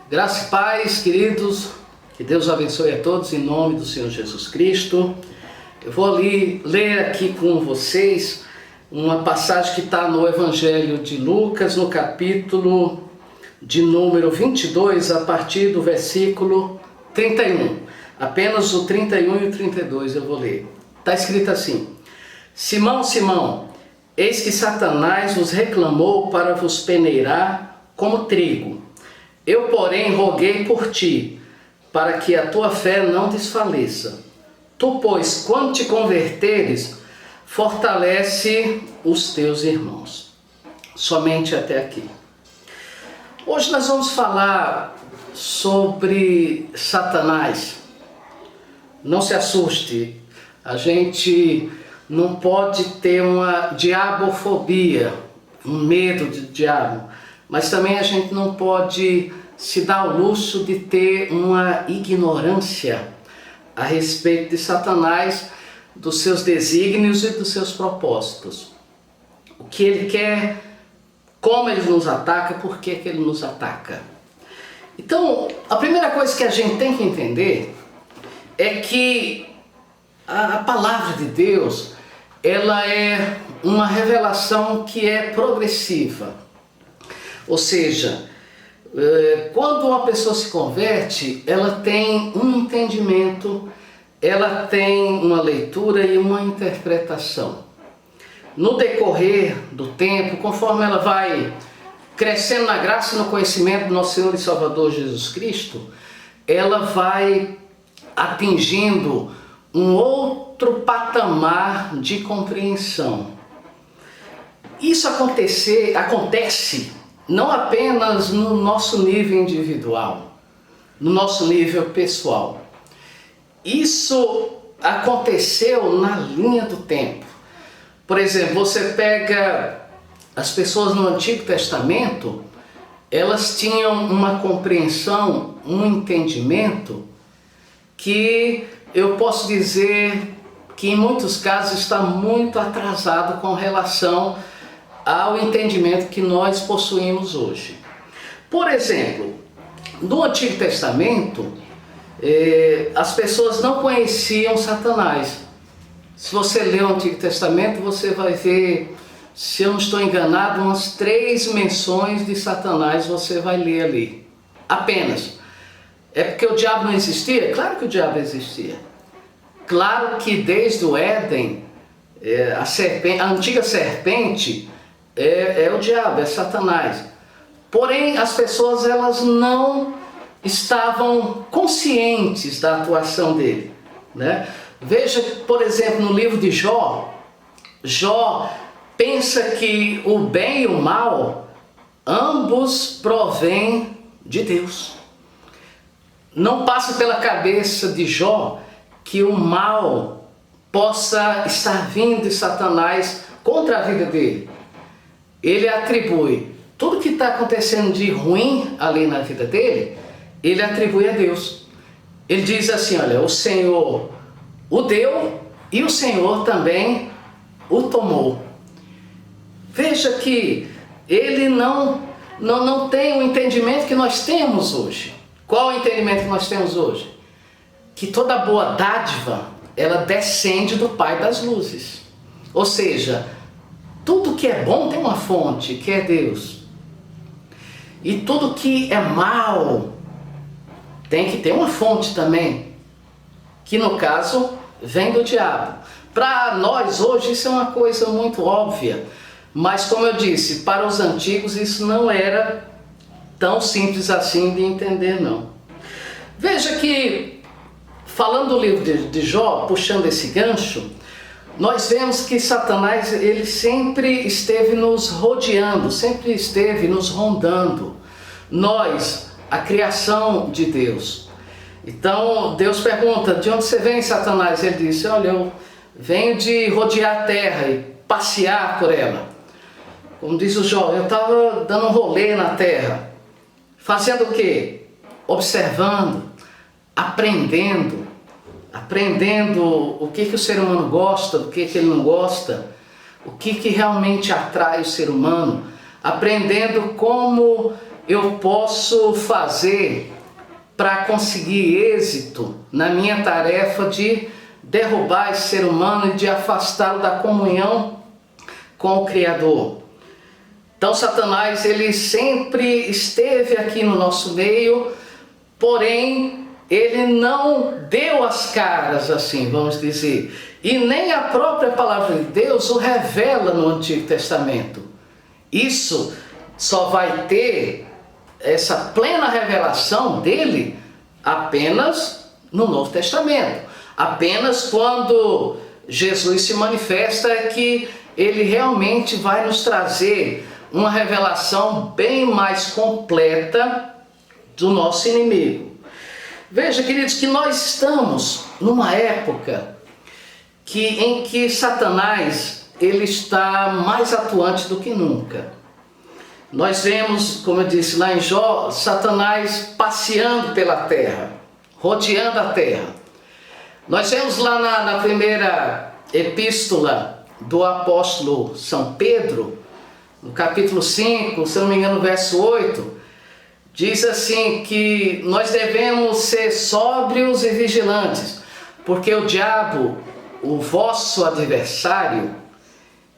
Graça e paz, queridos, que Deus abençoe a todos em nome do Senhor Jesus Cristo. Eu vou ler aqui com vocês uma passagem que está no Evangelho de Lucas, no capítulo de número 22, a partir do versículo 31. Apenas o 31 e o 32 eu vou ler. Está escrito assim: Simão, Simão, eis que Satanás vos reclamou para vos peneirar como trigo. Eu, porém, roguei por ti, para que a tua fé não desfaleça. Tu, pois, quando te converteres, fortalece os teus irmãos. Somente até aqui. Hoje nós vamos falar sobre Satanás. Não se assuste, a gente não pode ter uma diabofobia, um medo de diabo, mas também a gente não pode se dar ao luxo de ter uma ignorância a respeito de Satanás, dos seus desígnios e dos seus propósitos. O que ele quer, como ele nos ataca, por que ele nos ataca. Então, a primeira coisa que a gente tem que entender é que a palavra de Deus, ela é uma revelação que é progressiva. Ou seja, quando uma pessoa se converte, ela tem um entendimento, ela tem uma leitura e uma interpretação. No decorrer do tempo, conforme ela vai crescendo na graça e no conhecimento do nosso Senhor e Salvador Jesus Cristo, ela vai atingindo um outro patamar de compreensão. Isso acontece não apenas no nosso nível individual, no nosso nível pessoal. Isso aconteceu na linha do tempo. Por exemplo, você pega as pessoas no Antigo Testamento, elas tinham uma compreensão, um entendimento que eu posso dizer que em muitos casos está muito atrasado com relação ao entendimento que nós possuímos hoje. Por exemplo, no Antigo Testamento, as pessoas não conheciam Satanás. Se você ler o Antigo Testamento, você vai ver, se eu não estou enganado, umas 3 menções de Satanás você vai ler ali. Apenas. É porque o diabo não existia? Claro que o diabo existia. Claro que desde o Éden, a antiga serpente é o diabo, é Satanás. Porém, as pessoas elas não estavam conscientes da atuação dele, né? Veja, por exemplo, no livro de Jó, Jó pensa que o bem e o mal, ambos provêm de Deus. Não passa pela cabeça de Jó que o mal possa estar vindo de Satanás contra a vida dele. Ele atribui tudo que está acontecendo de ruim ali na vida dele, ele atribui a Deus. Ele diz assim, olha, o Senhor o deu e o Senhor também o tomou. Veja que ele não tem o entendimento que nós temos hoje. Qual o entendimento que nós temos hoje? Que toda boa dádiva, ela descende do Pai das luzes. Ou seja, tudo que é bom tem uma fonte, que é Deus. E tudo que é mal tem que ter uma fonte também, que no caso vem do diabo. Para nós hoje isso é uma coisa muito óbvia, mas como eu disse, para os antigos isso não era tão simples assim de entender não. Veja que, falando do livro de Jó, puxando esse gancho, nós vemos que Satanás ele sempre esteve nos rodeando, sempre esteve nos rondando. Nós, a criação de Deus. Então Deus pergunta, de onde você vem, Satanás? Ele disse, olha, eu venho de rodear a terra e passear por ela. Como diz o Jó, eu estava dando um rolê na terra. Fazendo o quê? Observando, aprendendo o que o ser humano gosta, do que ele não gosta, o que realmente atrai o ser humano, aprendendo como eu posso fazer para conseguir êxito na minha tarefa de derrubar esse ser humano e de afastá-lo da comunhão com o Criador? Então Satanás, ele sempre esteve aqui no nosso meio, porém ele não deu as caras, assim, vamos dizer, e nem a própria palavra de Deus o revela no Antigo Testamento. Isso só vai ter essa plena revelação dele apenas no Novo Testamento. Apenas quando Jesus se manifesta é que ele realmente vai nos trazer uma revelação bem mais completa do nosso inimigo. Veja, queridos, que nós estamos numa época em que Satanás ele está mais atuante do que nunca. Nós vemos, como eu disse lá em Jó, Satanás passeando pela terra, rodeando a terra. Nós vemos lá na primeira epístola do apóstolo São Pedro, no capítulo 5, se não me engano, verso 8, diz assim que nós devemos ser sóbrios e vigilantes, porque o diabo, o vosso adversário,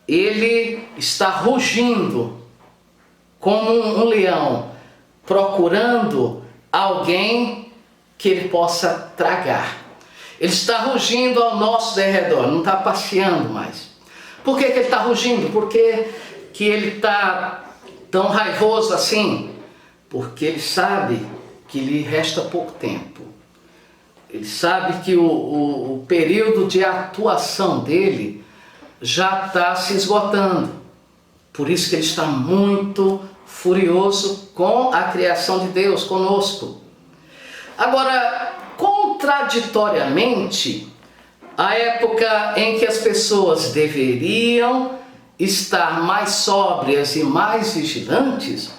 ele está rugindo como um leão, procurando alguém que ele possa tragar. Ele está rugindo ao nosso derredor, não está passeando mais. Por que ele está rugindo? Por que ele está tão raivoso assim? Porque ele sabe que lhe resta pouco tempo. Ele sabe que o período de atuação dele já está se esgotando. Por isso que ele está muito furioso com a criação de Deus, conosco. Agora, contraditoriamente, a época em que as pessoas deveriam estar mais sóbrias e mais vigilantes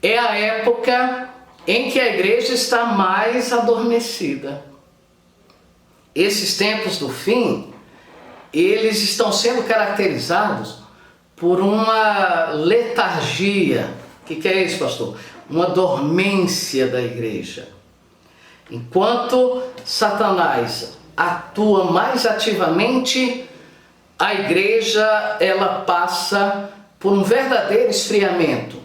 é a época em que a igreja está mais adormecida. Esses tempos do fim, eles estão sendo caracterizados por uma letargia. O que é isso, pastor? Uma dormência da igreja. Enquanto Satanás atua mais ativamente, a igreja ela passa por um verdadeiro esfriamento,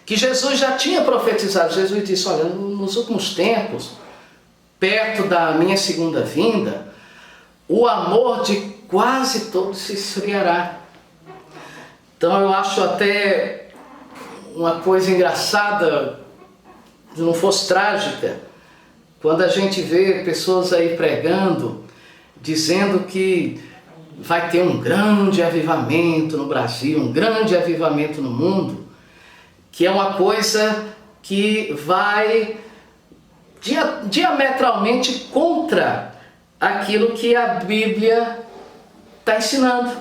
que Jesus já tinha profetizado. Jesus disse, olha, nos últimos tempos, perto da minha segunda vinda, o amor de quase todos se esfriará. Então eu acho até uma coisa engraçada, se não fosse trágica, quando a gente vê pessoas aí pregando, dizendo que vai ter um grande avivamento no Brasil, um grande avivamento no mundo, que é uma coisa que vai diametralmente contra aquilo que a Bíblia está ensinando.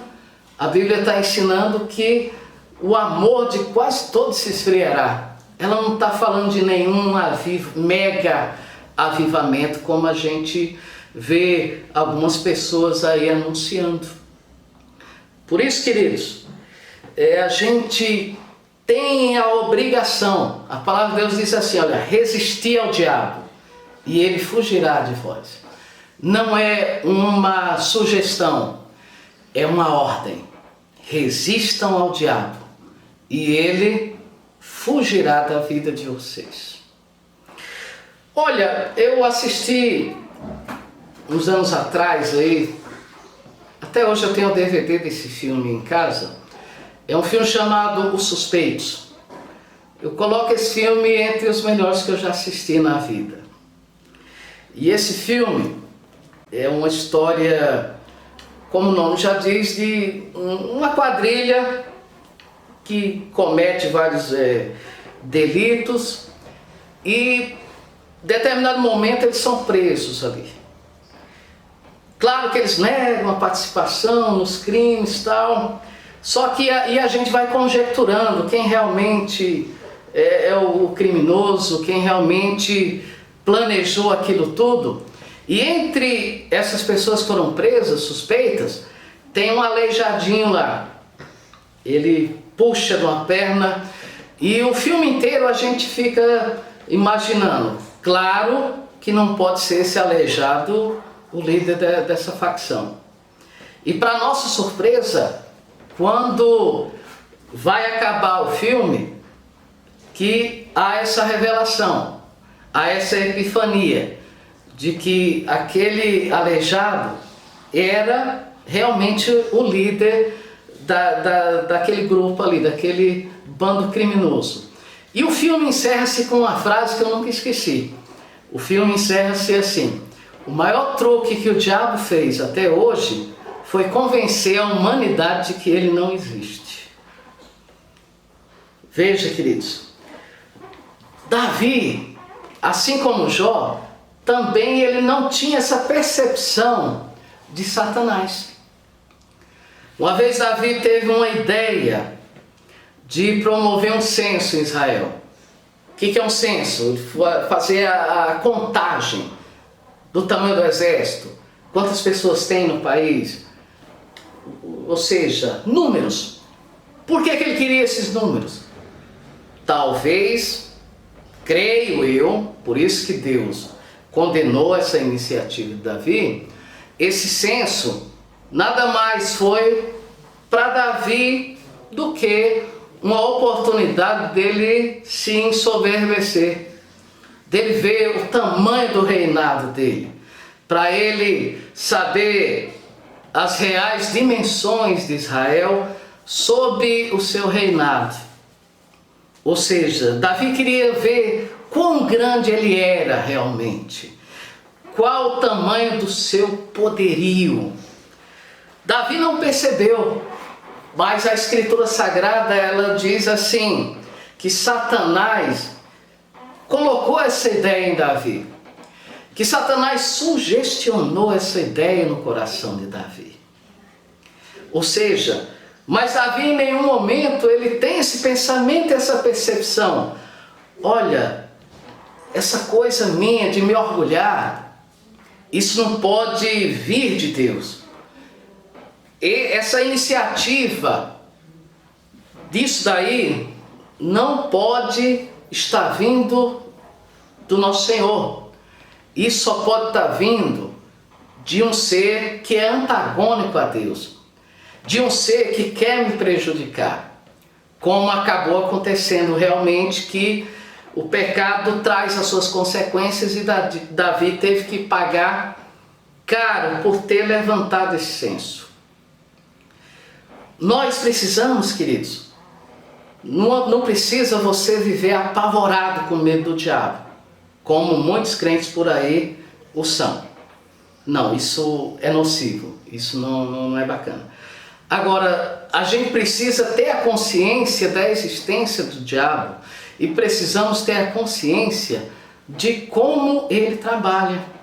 A Bíblia está ensinando que o amor de quase todos se esfriará. Ela não está falando de nenhum mega avivamento, como a gente vê algumas pessoas aí anunciando. Por isso, queridos, a gente tem a obrigação, a palavra de Deus diz assim, olha, resistir ao diabo e ele fugirá de vós. Não é uma sugestão, é uma ordem. Resistam ao diabo e ele fugirá da vida de vocês. Olha, eu assisti uns anos atrás aí, até hoje eu tenho o DVD desse filme em casa. É um filme chamado Os Suspeitos. Eu coloco esse filme entre os melhores que eu já assisti na vida. E esse filme é uma história, como o nome já diz, de uma quadrilha que comete vários delitos e em determinado momento eles são presos ali. Claro que eles negam a participação nos crimes e tal, só que a gente vai conjecturando quem realmente é o criminoso, quem realmente planejou aquilo tudo. E entre essas pessoas que foram presas, suspeitas, tem um aleijadinho lá. Ele puxa de uma perna E o filme inteiro a gente fica imaginando, claro que não pode ser esse aleijado o líder dessa facção. E para nossa surpresa, quando vai acabar o filme, que há essa revelação, há essa epifania de que aquele aleijado era realmente o líder daquele grupo ali, daquele bando criminoso. E o filme encerra-se com uma frase que eu nunca esqueci. O filme encerra-se assim: o maior truque que o diabo fez até hoje foi convencer a humanidade de que ele não existe. Veja, queridos, Davi, assim como Jó, também ele não tinha essa percepção de Satanás. Uma vez Davi teve uma ideia de promover um censo em Israel. O que é um censo? Fazer a contagem do tamanho do exército, quantas pessoas tem no país, ou seja, números. Por que ele queria esses números? Talvez, creio eu, por isso que Deus condenou essa iniciativa de Davi, esse censo nada mais foi para Davi do que uma oportunidade dele se ensoberbecer, dele ver o tamanho do reinado dele, para ele saber as reais dimensões de Israel sob o seu reinado. Ou seja, Davi queria ver quão grande ele era realmente, qual o tamanho do seu poderio. Davi não percebeu, mas a Escritura Sagrada ela diz assim, que Satanás colocou essa ideia em Davi, que Satanás sugestionou essa ideia no coração de Davi. Ou seja, mas Davi em nenhum momento ele tem esse pensamento, essa percepção. Olha, essa coisa minha de me orgulhar, isso não pode vir de Deus. E essa iniciativa disso daí não pode estar vindo do nosso Senhor. Isso só pode estar vindo de um ser que é antagônico a Deus, de um ser que quer me prejudicar, como acabou acontecendo realmente, que o pecado traz as suas consequências e Davi teve que pagar caro por ter levantado esse censo. Nós precisamos, queridos, não precisa você viver apavorado com medo do diabo, como muitos crentes por aí o são. Não, isso é nocivo, isso não é bacana. Agora, a gente precisa ter a consciência da existência do diabo e precisamos ter a consciência de como ele trabalha.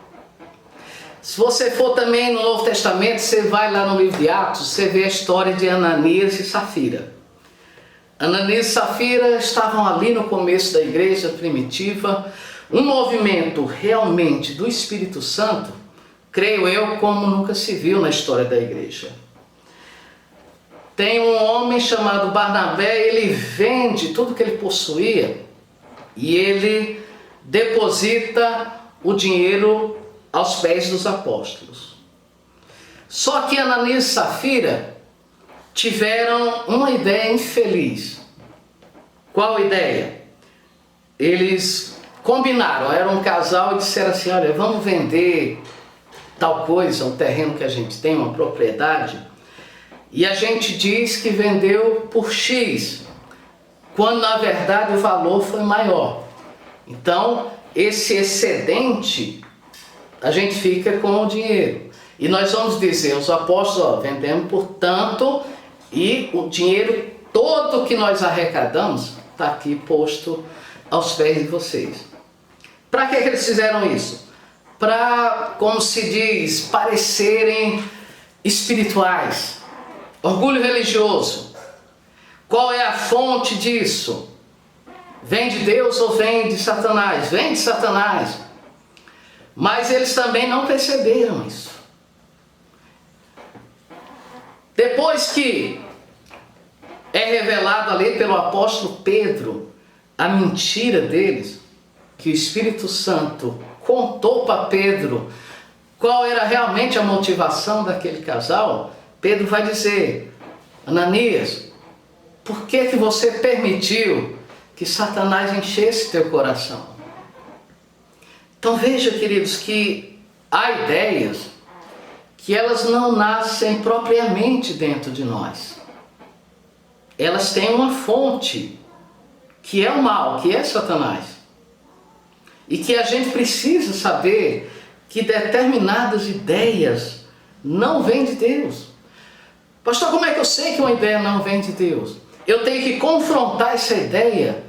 Se você for também no Novo Testamento, você vai lá no livro de Atos, você vê a história de Ananias e Safira. Ananias e Safira estavam ali no começo da igreja primitiva, um movimento realmente do Espírito Santo, creio eu, como nunca se viu na história da igreja. Tem um homem chamado Barnabé, ele vende tudo que ele possuía e ele deposita o dinheiro aos pés dos apóstolos. Só que Ananias e Safira tiveram uma ideia infeliz. Qual ideia? Eles combinaram, era um casal e disseram assim, olha, vamos vender tal coisa, um terreno que a gente tem, uma propriedade, e a gente diz que vendeu por X, quando na verdade o valor foi maior. Então, esse excedente, a gente fica com o dinheiro. E nós vamos dizer, os apóstolos, ó, vendemos por tanto, e o dinheiro todo que nós arrecadamos está aqui posto aos pés de vocês. Para que eles fizeram isso? Para, como se diz, parecerem espirituais. Orgulho religioso. Qual é a fonte disso? Vem de Deus ou vem de Satanás? Vem de Satanás. Mas eles também não perceberam isso. Depois que É revelado ali pelo apóstolo Pedro a mentira deles, que o Espírito Santo contou para Pedro qual era realmente a motivação daquele casal. Pedro vai dizer: Ananias, por que você permitiu que Satanás enchesse teu coração? Então veja, queridos, que há ideias que elas não nascem propriamente dentro de nós. Elas têm uma fonte, que é o mal, que é Satanás. E que a gente precisa saber que determinadas ideias não vêm de Deus. Pastor, como é que eu sei que uma ideia não vem de Deus? Eu tenho que confrontar essa ideia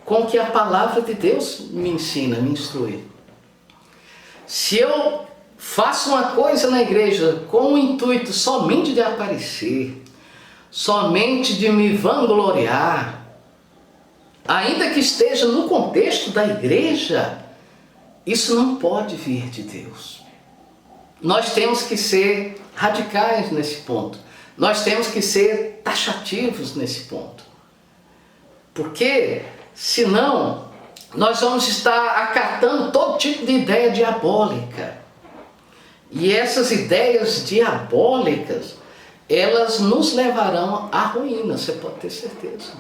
com o que a palavra de Deus me ensina, me instrui. Se eu faço uma coisa na igreja com o intuito somente de aparecer, somente de me vangloriar, ainda que esteja no contexto da igreja, isso não pode vir de Deus. Nós temos que ser radicais nesse ponto. Nós temos que ser taxativos nesse ponto. Porque, senão, nós vamos estar acatando todo tipo de ideia diabólica. E essas ideias diabólicas, elas nos levarão à ruína, você pode ter certeza.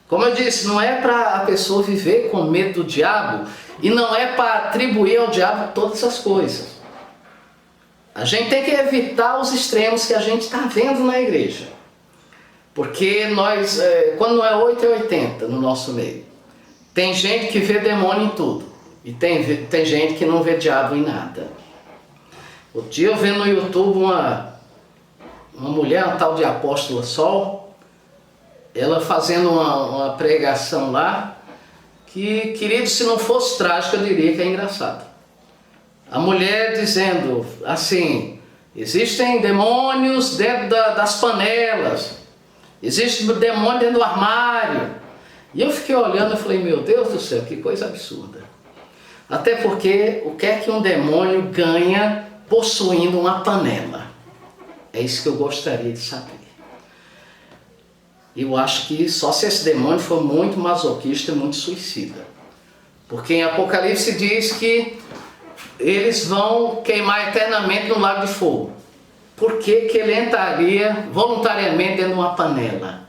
Como eu disse, não é para a pessoa viver com medo do diabo e não é para atribuir ao diabo todas as coisas. A gente tem que evitar os extremos que a gente está vendo na igreja. Porque nós, quando não é 8 é 80 no nosso meio. Tem gente que vê demônio em tudo. E tem gente que não vê diabo em nada. Outro dia eu vi no YouTube uma mulher, uma tal de Apóstola Sol, ela fazendo uma pregação lá, que, querido, se não fosse trágico, eu diria que é engraçado. A mulher dizendo assim: existem demônios dentro das panelas, existe demônio dentro do armário. E eu fiquei olhando e falei: meu Deus do céu, que coisa absurda. Até porque o que é que um demônio ganha possuindo uma panela? É isso que eu gostaria de saber. Eu acho que só se esse demônio for muito masoquista e muito suicida. Porque em Apocalipse diz que eles vão queimar eternamente no lago de fogo. Por que que ele entraria voluntariamente dentro de uma panela?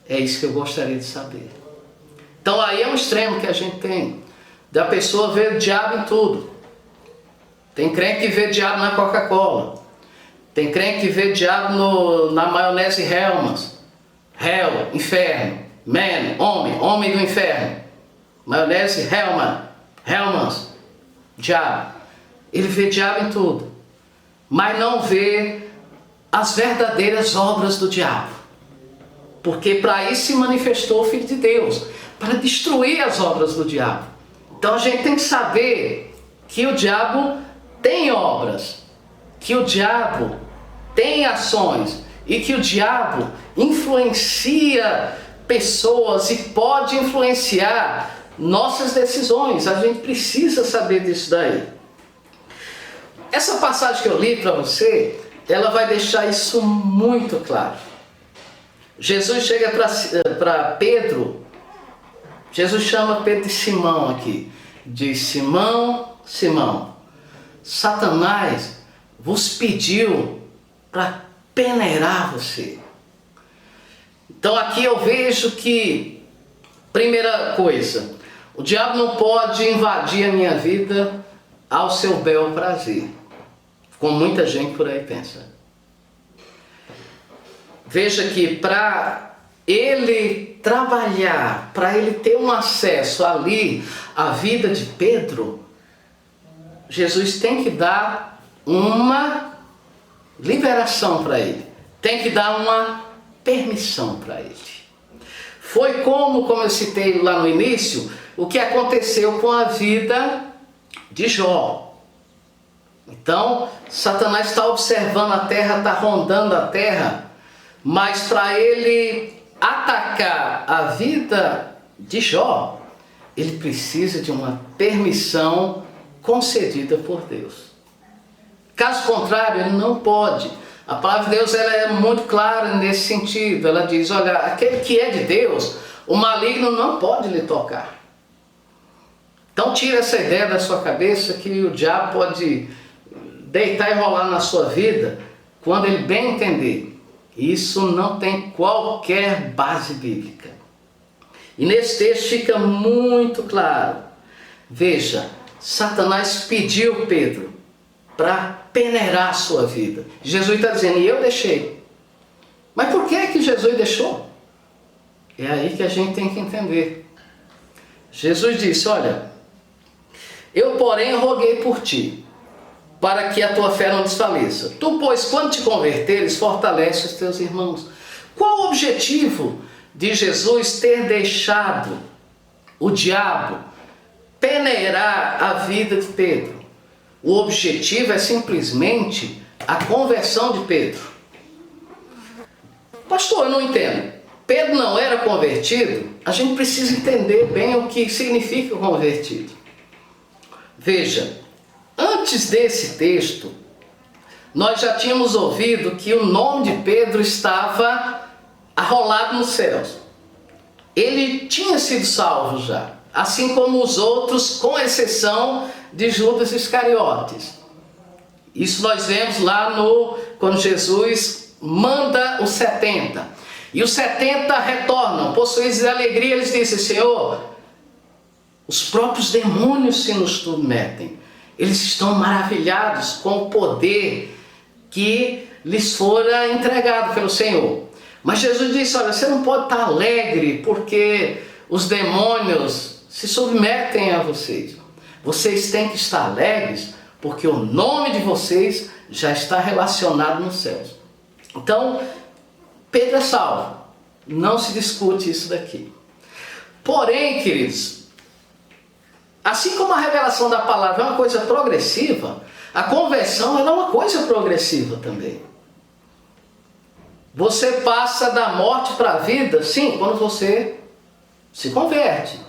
É isso que eu gostaria de saber. Então aí é um extremo que a gente tem. Da pessoa ver o diabo em tudo. Tem crente que vê diabo na Coca-Cola. Tem crente que vê diabo na maionese Hellmann's. Hell, inferno. Man, homem do inferno. Maionese Hellmann's. Diabo. Ele vê diabo em tudo. Mas não vê as verdadeiras obras do diabo. Porque para isso se manifestou o Filho de Deus. Para destruir as obras do diabo. Então a gente tem que saber que o diabo tem obras. Que o diabo tem ações. E que o diabo influencia pessoas e pode influenciar nossas decisões. A gente precisa saber disso daí. Essa passagem que eu li para você, ela vai deixar isso muito claro. Jesus chega para Pedro. Jesus chama Pedro de Simão aqui. Diz: Simão, Simão, Satanás vos pediu para peneirar você. Então aqui eu vejo que, primeira coisa, o diabo não pode invadir a minha vida ao seu bel prazer, como muita gente por aí pensa. Veja que para ele trabalhar, para ele ter um acesso ali à vida de Pedro, Jesus tem que dar uma liberação para ele, tem que dar uma permissão para ele. Foi como eu citei lá no início, o que aconteceu com a vida de Jó. Então, Satanás está observando a terra, está rondando a terra, mas para ele atacar a vida de Jó, ele precisa de uma permissão concedida por Deus. Caso contrário, ele não pode A palavra de Deus ela é muito clara nesse sentido. Ela diz, olha, aquele que é de Deus, o maligno não pode lhe tocar. Então tira essa ideia da sua cabeça que o diabo pode deitar e rolar na sua vida quando ele bem entender. Isso não tem qualquer base bíblica. E nesse texto fica muito claro. Veja, Satanás pediu Pedro para peneirar a sua vida. Jesus está dizendo, e eu deixei. Mas por que Jesus deixou? É aí que a gente tem que entender. Jesus disse, olha, eu porém roguei por ti, para que a tua fé não desfaleça. Tu, pois, quando te converteres, fortalece os teus irmãos. Qual o objetivo de Jesus ter deixado o diabo peneirar a vida de Pedro? O objetivo é simplesmente a conversão de Pedro. Pastor, eu não entendo. Pedro não era convertido? A gente precisa entender bem o que significa convertido. Veja, antes desse texto, nós já tínhamos ouvido que o nome de Pedro estava arrolado nos céus. Ele tinha sido salvo já, assim como os outros, com exceção de Judas Iscariotes. Isso nós vemos lá quando Jesus manda os 70. E os 70 retornam, possuídos de alegria, eles dizem, Senhor, os próprios demônios se nos submetem. Eles estão maravilhados com o poder que lhes fora entregado pelo Senhor. Mas Jesus disse, olha, você não pode estar alegre porque os demônios se submetem a vocês. Vocês têm que estar alegres porque o nome de vocês já está relacionado nos céus. Então, Pedro é salvo. Não se discute isso daqui. Porém, queridos, assim como a revelação da palavra é uma coisa progressiva, a conversão é uma coisa progressiva também. Você passa da morte para a vida, sim, quando você se converte.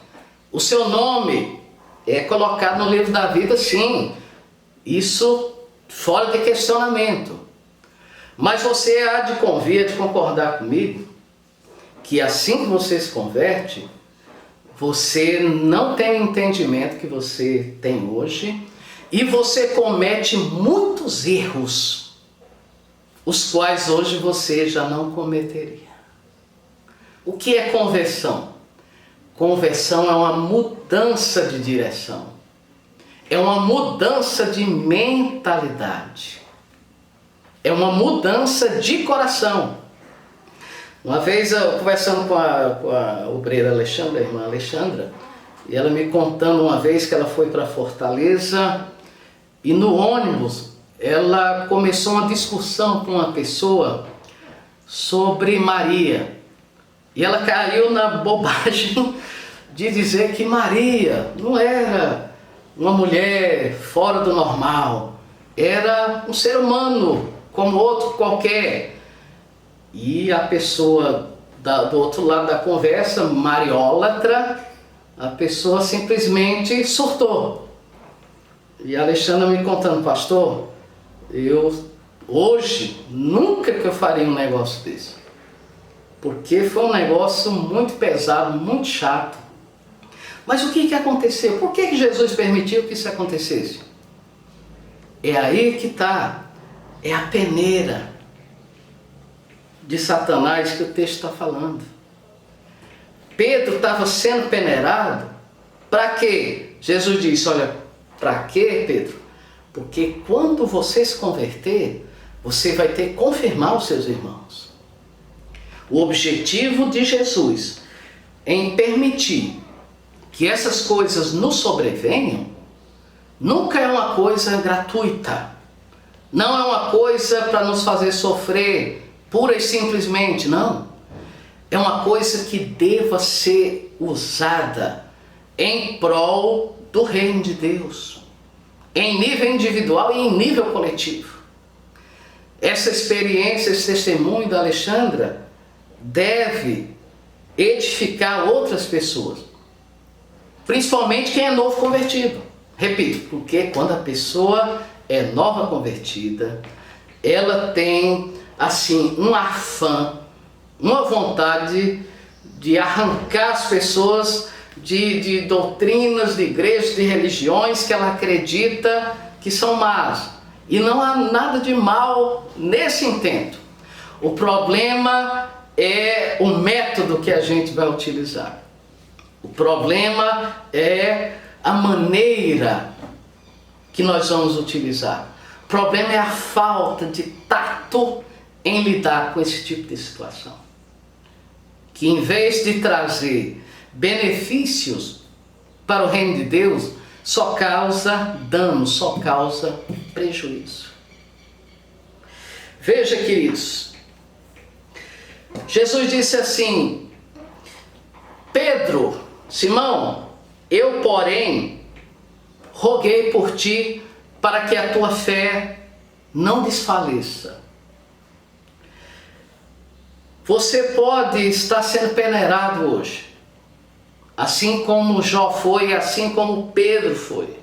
O seu nome é colocado no livro da vida, sim. Isso fora de questionamento. Mas você há de concordar comigo que assim que você se converte, você não tem o entendimento que você tem hoje e você comete muitos erros, os quais hoje você já não cometeria. O que é conversão? Conversão é uma mudança de direção, é uma mudança de mentalidade, é uma mudança de coração. Uma vez eu conversando com a obreira Alexandra, a irmã Alexandra, e ela me contando uma vez que ela foi para Fortaleza e no ônibus ela começou uma discussão com uma pessoa sobre Maria. E ela caiu na bobagem de dizer que Maria não era uma mulher fora do normal, era um ser humano como outro qualquer. E a pessoa do outro lado da conversa, mariólatra, a pessoa simplesmente surtou. E a Alexandra me contando, pastor, hoje nunca que eu faria um negócio desse. Porque foi um negócio muito pesado, muito chato. Mas o que aconteceu? Por que Jesus permitiu que isso acontecesse? É aí que está, é a peneira de Satanás que o texto está falando. Pedro estava sendo peneirado, para quê? Jesus disse, olha, para quê, Pedro? Porque quando você se converter, você vai ter que confirmar os seus irmãos. O objetivo de Jesus em permitir que essas coisas nos sobrevenham, nunca é uma coisa gratuita. Não é uma coisa para nos fazer sofrer, pura e simplesmente, não. É uma coisa que deva ser usada em prol do reino de Deus, em nível individual e em nível coletivo. Essa experiência, esse testemunho da Alexandra deve edificar outras pessoas, principalmente quem é novo convertido. Repito, porque quando a pessoa é nova convertida, ela tem assim um afã, uma vontade de arrancar as pessoas de doutrinas, de igrejas, de religiões que ela acredita que são más. E não há nada de mal nesse intento. O problema é o método que a gente vai utilizar. O problema é a maneira que nós vamos utilizar. O problema é a falta de tato em lidar com esse tipo de situação. Que em vez de trazer benefícios para o reino de Deus, só causa dano, só causa prejuízo. Veja, queridos, Jesus disse assim: Pedro, Simão, eu, porém, roguei por ti para que a tua fé não desfaleça. Você pode estar sendo peneirado hoje, assim como Jó foi, assim como Pedro foi.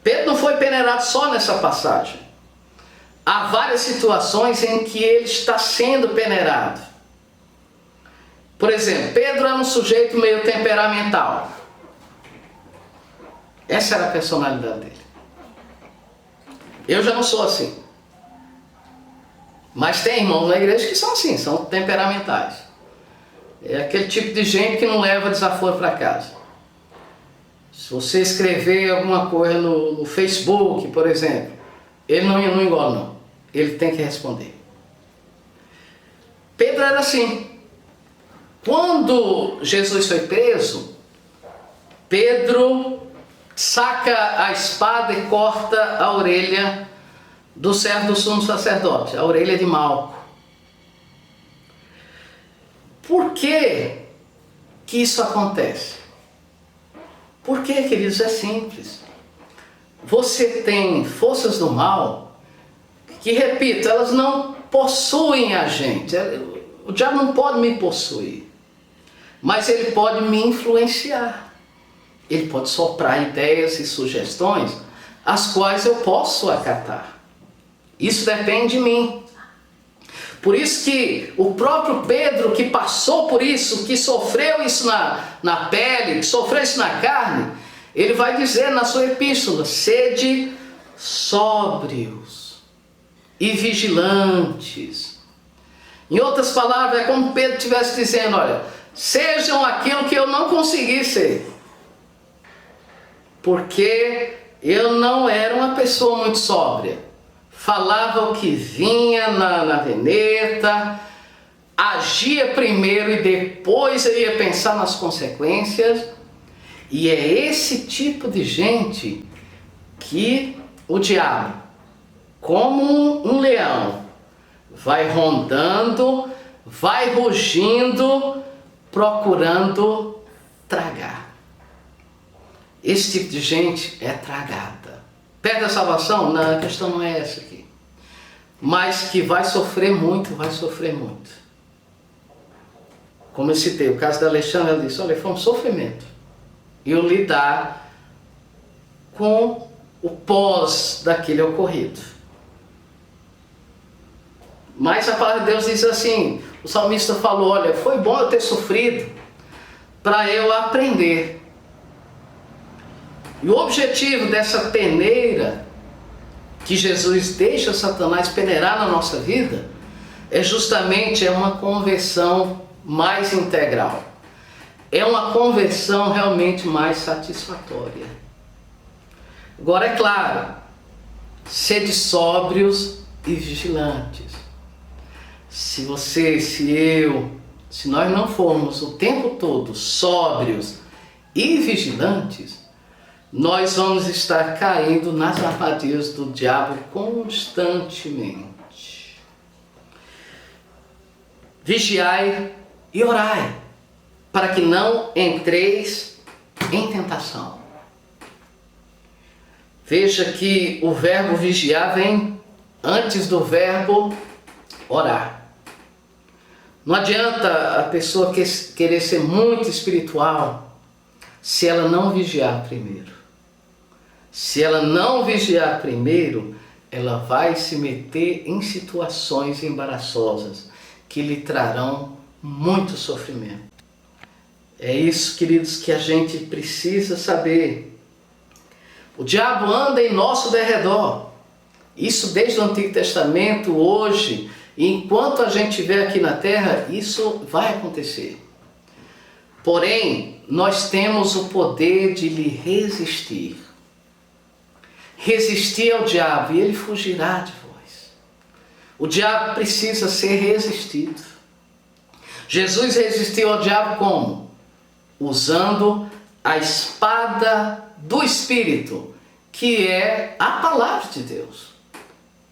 Pedro não foi peneirado só nessa passagem. Há várias situações em que ele está sendo peneirado. Por exemplo, Pedro era um sujeito meio temperamental. Essa era a personalidade dele. Eu já não sou assim. Mas tem irmãos na igreja que são assim, são temperamentais. É aquele tipo de gente que não leva desaforo para casa. Se você escrever alguma coisa no Facebook, por exemplo, ele não engole não. Ele tem que responder. Pedro era assim. Quando Jesus foi preso, Pedro saca a espada e corta a orelha do servo do sumo sacerdote, a orelha de Malco. Por que isso acontece? Porque, queridos, é simples. Você tem forças do mal que, repito, elas não possuem a gente. O diabo não pode me possuir, mas ele pode me influenciar. Ele pode soprar ideias e sugestões, as quais eu posso acatar. Isso depende de mim. Por isso que o próprio Pedro, que passou por isso, que sofreu isso na pele, que sofreu isso na carne, ele vai dizer na sua epístola: sede sóbrios e vigilantes. Em outras palavras, é como Pedro estivesse dizendo: olha, sejam aquilo que eu não consegui ser. Porque eu não era uma pessoa muito sóbria. Falava o que vinha na veneta, agia primeiro e depois eu ia pensar nas consequências. E é esse tipo de gente que o diabo, como um leão, vai rondando, vai rugindo, procurando tragar. Esse tipo de gente é tragada. Perde a salvação? Não, a questão não é essa aqui. Mas que vai sofrer muito, vai sofrer muito. Como eu citei, o caso da Alexandra, ela disse: olha, foi um sofrimento. E eu lidar com o pós daquele ocorrido. Mas a palavra de Deus diz assim, o salmista falou: olha, foi bom eu ter sofrido para eu aprender. E o objetivo dessa peneira que Jesus deixa Satanás peneirar na nossa vida é justamente uma conversão mais integral. É uma conversão realmente mais satisfatória. Agora, é claro, sede sóbrios e vigilantes. Se você, se eu, se nós não formos o tempo todo sóbrios e vigilantes, nós vamos estar caindo nas armadilhas do diabo constantemente. Vigiai e orai, para que não entreis em tentação. Veja que o verbo vigiar vem antes do verbo orar. Não adianta a pessoa querer ser muito espiritual se ela não vigiar primeiro. Se ela não vigiar primeiro, ela vai se meter em situações embaraçosas que lhe trarão muito sofrimento. É isso, queridos, que a gente precisa saber. O diabo anda em nosso derredor. Isso desde o Antigo Testamento, hoje, e enquanto a gente estiver aqui na terra, isso vai acontecer. Porém, nós temos o poder de lhe resistir. Resistir ao diabo e ele fugirá de vós. O diabo precisa ser resistido. Jesus resistiu ao diabo como? Usando a espada do Espírito, que é a palavra de Deus.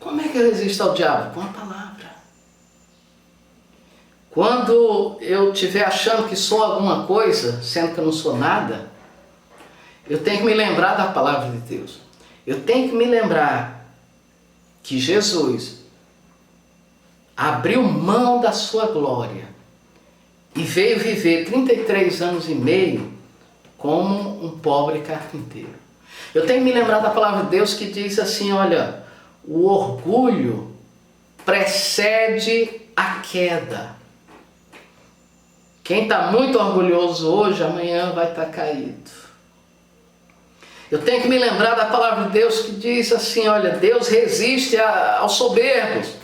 Como é que eu resisto ao diabo? Com a palavra. Quando eu estiver achando que sou alguma coisa, sendo que eu não sou nada, eu tenho que me lembrar da palavra de Deus. Eu tenho que me lembrar que Jesus abriu mão da sua glória e veio viver 33 anos e meio como um pobre carpinteiro. Eu tenho que me lembrar da palavra de Deus que diz assim, olha, o orgulho precede a queda. Quem está muito orgulhoso hoje, amanhã vai estar caído. Eu tenho que me lembrar da palavra de Deus que diz assim, olha, Deus resiste aos soberbos,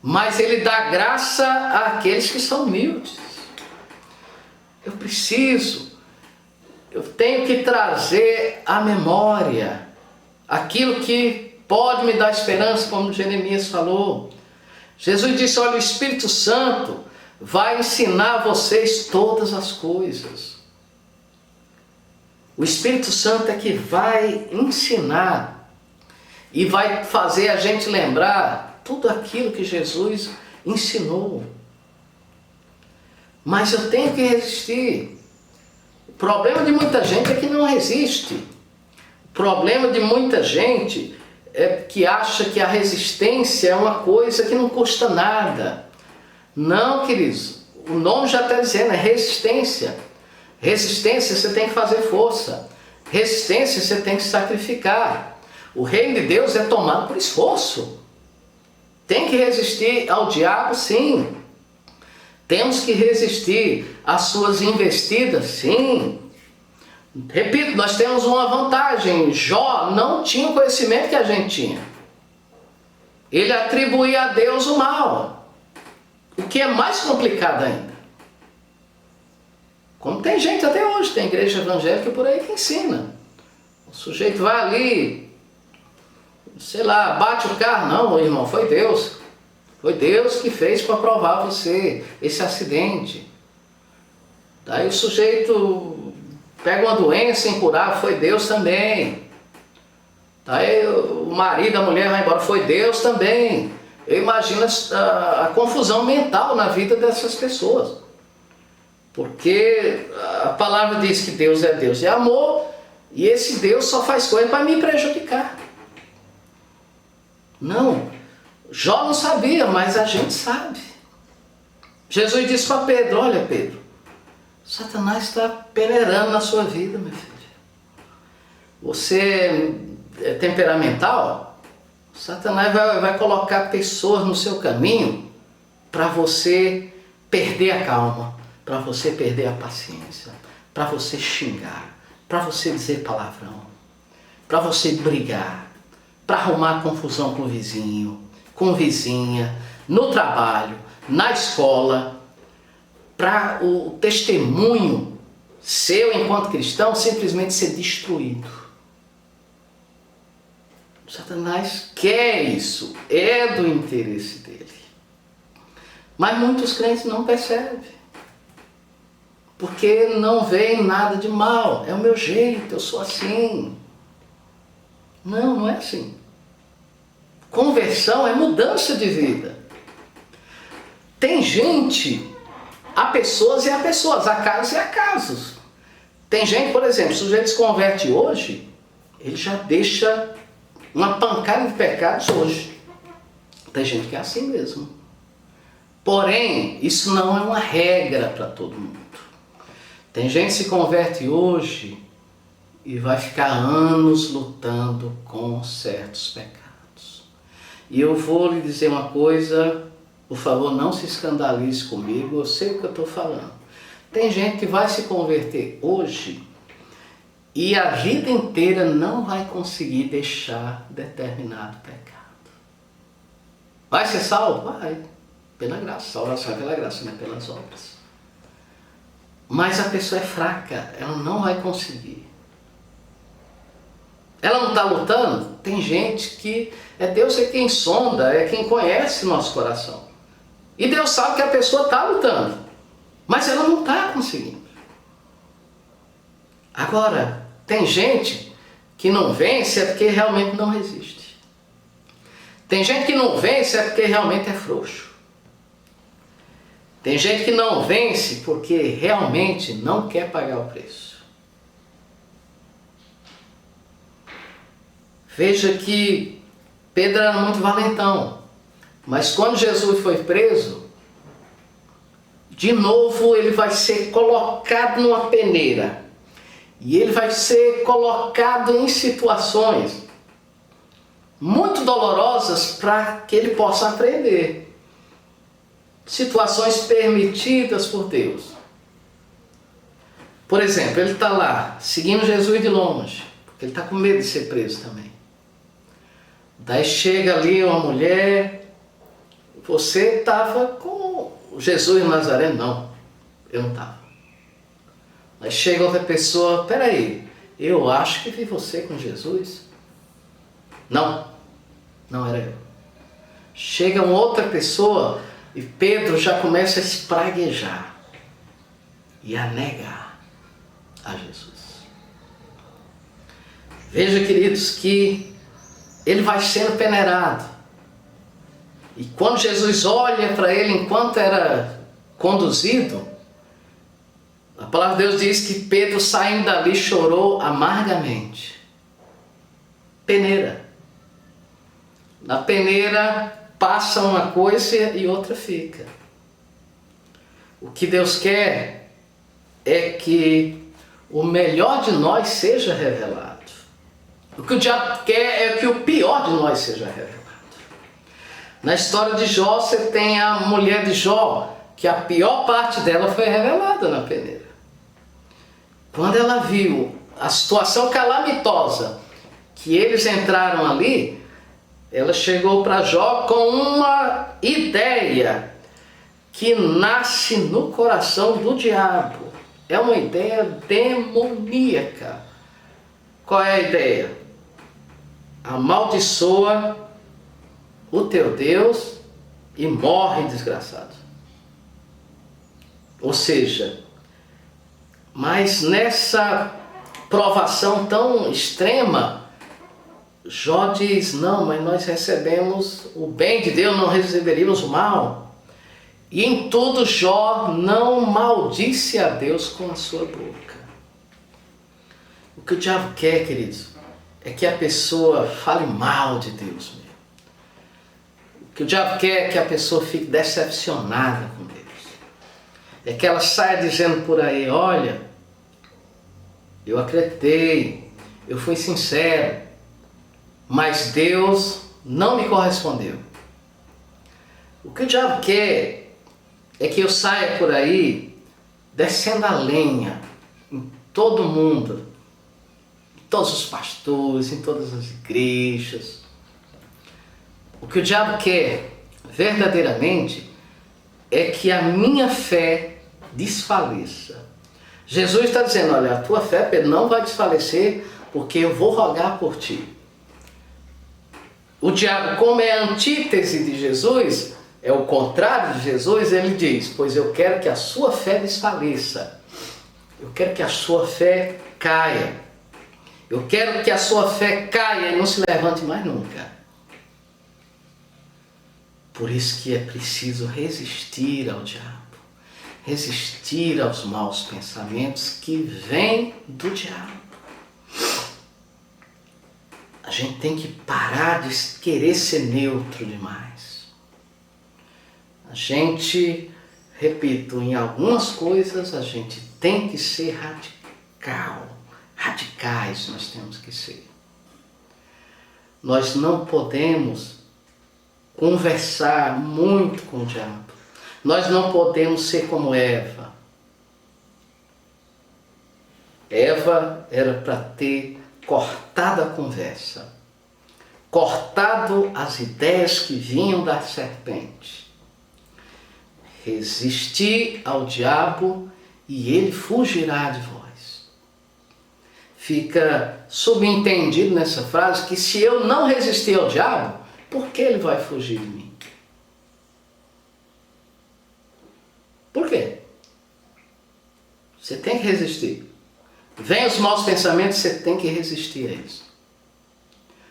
mas Ele dá graça àqueles que são humildes. Eu tenho que trazer à memória aquilo que pode me dar esperança, como Jeremias falou. Jesus disse, olha, o Espírito Santo vai ensinar vocês todas as coisas. O Espírito Santo é que vai ensinar e vai fazer a gente lembrar tudo aquilo que Jesus ensinou. Mas eu tenho que resistir. O problema de muita gente é que não resiste. O problema de muita gente é que acha que a resistência é uma coisa que não custa nada. Não, queridos, o nome já está dizendo, é resistência. Resistência você tem que fazer força. Resistência você tem que sacrificar. O reino de Deus é tomado por esforço. Tem que resistir ao diabo, sim. Temos que resistir às suas investidas, sim. Repito, nós temos uma vantagem. Jó não tinha o conhecimento que a gente tinha. Ele atribuía a Deus o mal. O que é mais complicado ainda. Como tem gente até hoje, tem igreja evangélica por aí que ensina. O sujeito vai ali, sei lá, bate o carro. Não, meu irmão, foi Deus. Foi Deus que fez para provar você esse acidente. Daí o sujeito pega uma doença incurável, foi Deus também. Daí o marido, a mulher vai embora, foi Deus também. Eu imagino a confusão mental na vida dessas pessoas. Porque a palavra diz que Deus é amor, e esse Deus só faz coisa para me prejudicar. Não, Jó não sabia, mas a gente sabe. Jesus disse para Pedro, olha Pedro, Satanás está peneirando na sua vida, meu filho. Você é temperamental? Satanás vai colocar pessoas no seu caminho para você perder a calma, para você perder a paciência, para você xingar, para você dizer palavrão, para você brigar, para arrumar confusão com o vizinho, com vizinha, no trabalho, na escola, para o testemunho seu enquanto cristão simplesmente ser destruído. Satanás quer isso, é do interesse dele. Mas muitos crentes não percebem. Porque não veem nada de mal. É o meu jeito, eu sou assim. Não, não é assim. Conversão é mudança de vida. Tem gente, há pessoas e há pessoas, há casos e há casos. Tem gente, por exemplo, se o sujeito se converte hoje, ele já deixa uma pancada de pecados hoje. Tem gente que é assim mesmo. Porém, isso não é uma regra para todo mundo. Tem gente que se converte hoje e vai ficar anos lutando com certos pecados. E eu vou lhe dizer uma coisa, por favor, não se escandalize comigo, eu sei o que eu estou falando. Tem gente que vai se converter hoje e a vida inteira não vai conseguir deixar determinado pecado. Vai ser salvo? Vai. Pela graça. Salvação é pela graça, não é pelas obras. Mas a pessoa é fraca, ela não vai conseguir. Ela não está lutando? Tem gente que Deus é quem sonda, é quem conhece nosso coração. E Deus sabe que a pessoa está lutando, mas ela não está conseguindo. Agora, tem gente que não vence porque realmente não resiste. Tem gente que não vence porque realmente é frouxo. Tem gente que não vence porque realmente não quer pagar o preço. Veja que Pedro era muito valentão, mas quando Jesus foi preso, de novo ele vai ser colocado numa peneira. E ele vai ser colocado em situações muito dolorosas para que ele possa aprender. Situações permitidas por Deus. Por exemplo, ele está lá, seguindo Jesus de longe, porque ele está com medo de ser preso também. Daí chega ali uma mulher, você estava com Jesus de Nazaré? Não, eu não estava. Aí chega outra pessoa, peraí, eu acho que vi você com Jesus. Não, não era eu. Chega uma outra pessoa e Pedro já começa a espraguejar e a negar a Jesus. Veja, queridos, que ele vai sendo peneirado. E quando Jesus olha para ele enquanto era conduzido, a palavra de Deus diz que Pedro, saindo dali, chorou amargamente. Peneira. Na peneira passa uma coisa e outra fica. O que Deus quer é que o melhor de nós seja revelado. O que o diabo quer é que o pior de nós seja revelado. Na história de Jó, você tem a mulher de Jó, que a pior parte dela foi revelada na peneira. Quando ela viu a situação calamitosa que eles entraram ali, ela chegou para Jó com uma ideia que nasce no coração do diabo. É uma ideia demoníaca. Qual é a ideia? Amaldiçoa o teu Deus e morre desgraçado. Ou seja, mas nessa provação tão extrema, Jó diz, não, mas nós recebemos o bem de Deus, não receberíamos o mal. E em tudo Jó não maldisse a Deus com a sua boca. O que o diabo quer, queridos, é que a pessoa fale mal de Deus mesmo. O que o diabo quer é que a pessoa fique decepcionada com Deus. É que ela saia dizendo por aí, olha, eu acreditei, eu fui sincero, mas Deus não me correspondeu. O que o diabo quer é que eu saia por aí descendo a lenha em todo mundo, em todos os pastores, em todas as igrejas. O que o diabo quer verdadeiramente é que a minha fé desfaleça. Jesus está dizendo, olha, a tua fé, Pedro, não vai desfalecer porque eu vou rogar por ti. O diabo, como é a antítese de Jesus, é o contrário de Jesus, ele diz, pois eu quero que a sua fé desfaleça. Eu quero que a sua fé caia. Eu quero que a sua fé caia e não se levante mais nunca. Por isso que é preciso resistir ao diabo. Resistir aos maus pensamentos que vêm do diabo. A gente tem que parar de querer ser neutro demais. A gente, repito, em algumas coisas a gente tem que ser radical. Radicais nós temos que ser. Nós não podemos conversar muito com o diabo. Nós não podemos ser como Eva. Eva era para ter cortado a conversa, cortado as ideias que vinham da serpente. Resistir ao diabo e ele fugirá de vós. Fica subentendido nessa frase que se eu não resistir ao diabo, por que ele vai fugir de mim? Por quê? Você tem que resistir. Vem os maus pensamentos, você tem que resistir a isso.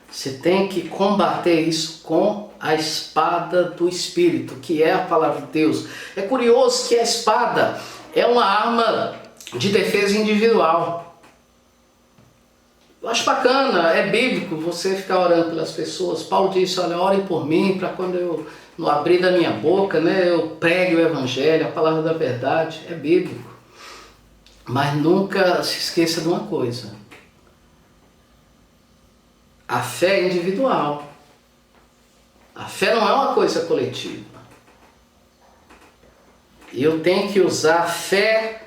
Você tem que combater isso com a espada do Espírito, que é a palavra de Deus. É curioso que a espada é uma arma de defesa individual. Eu acho bacana, é bíblico você ficar orando pelas pessoas. Paulo disse, olha, orem por mim, para quando eu, no abrir da minha boca, né, eu pregue o Evangelho, a palavra da verdade. É bíblico. Mas nunca se esqueça de uma coisa. A fé é individual. A fé não é uma coisa coletiva. Eu tenho que usar a fé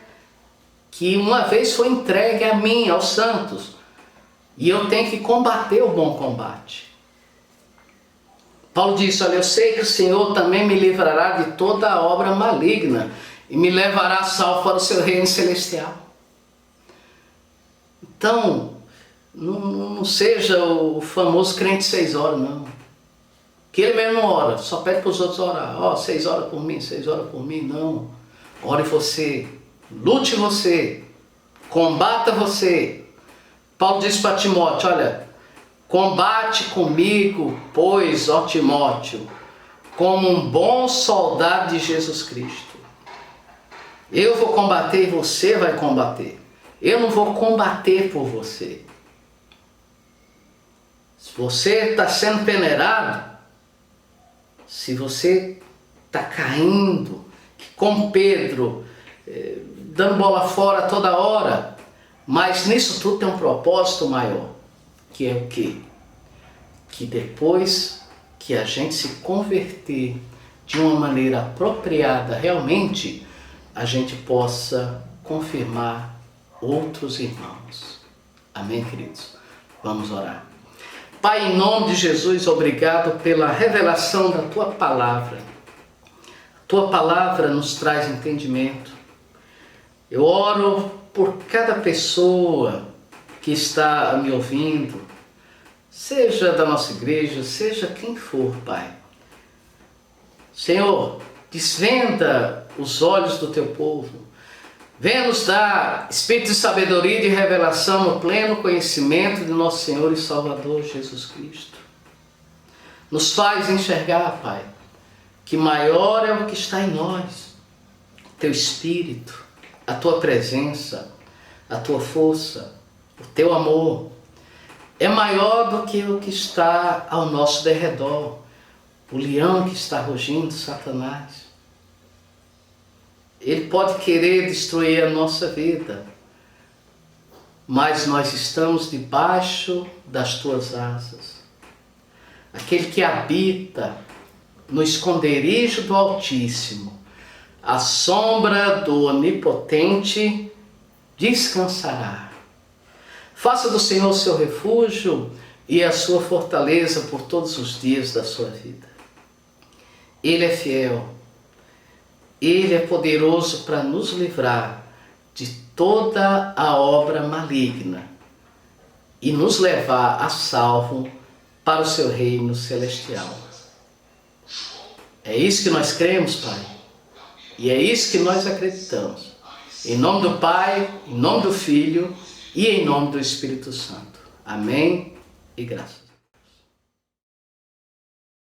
que uma vez foi entregue a mim, aos santos. E eu tenho que combater o bom combate. Paulo disse, olha, eu sei que o Senhor também me livrará de toda a obra maligna e me levará salvo para o seu reino celestial. Então, não seja o famoso crente 6 horas, não. Que ele mesmo ora, só pede para os outros orar. Ó, 6 horas por mim, 6 horas por mim, não. Ore você, lute você, combata você. Paulo disse para Timóteo, olha, combate comigo, pois, ó Timóteo, como um bom soldado de Jesus Cristo. Eu vou combater e você vai combater. Eu não vou combater por você. Se você está sendo peneirado, se você está caindo, como Pedro, dando bola fora toda hora, mas nisso tudo tem um propósito maior, que é o quê? Que depois que a gente se converter de uma maneira apropriada realmente, a gente possa confirmar outros irmãos. Amém, queridos? Vamos orar. Pai, em nome de Jesus, obrigado pela revelação da Tua Palavra. Tua Palavra nos traz entendimento. Eu oro por cada pessoa que está me ouvindo, seja da nossa igreja, seja quem for, Pai. Senhor, desvenda os olhos do Teu povo. Venha nos dar espírito de sabedoria e de revelação no pleno conhecimento de nosso Senhor e Salvador Jesus Cristo. Nos faz enxergar, Pai, que maior é o que está em nós, Teu Espírito, a Tua presença, a Tua força, o Teu amor. É maior do que o que está ao nosso derredor, o leão que está rugindo, Satanás. Ele pode querer destruir a nossa vida, mas nós estamos debaixo das Tuas asas. Aquele que habita no esconderijo do Altíssimo, à sombra do Onipotente, descansará. Faça do Senhor seu refúgio e a sua fortaleza por todos os dias da sua vida. Ele é fiel. Ele é poderoso para nos livrar de toda a obra maligna e nos levar a salvo para o seu reino celestial. É isso que nós cremos, Pai. E é isso que nós acreditamos. Em nome do Pai, em nome do Filho e em nome do Espírito Santo. Amém e graças.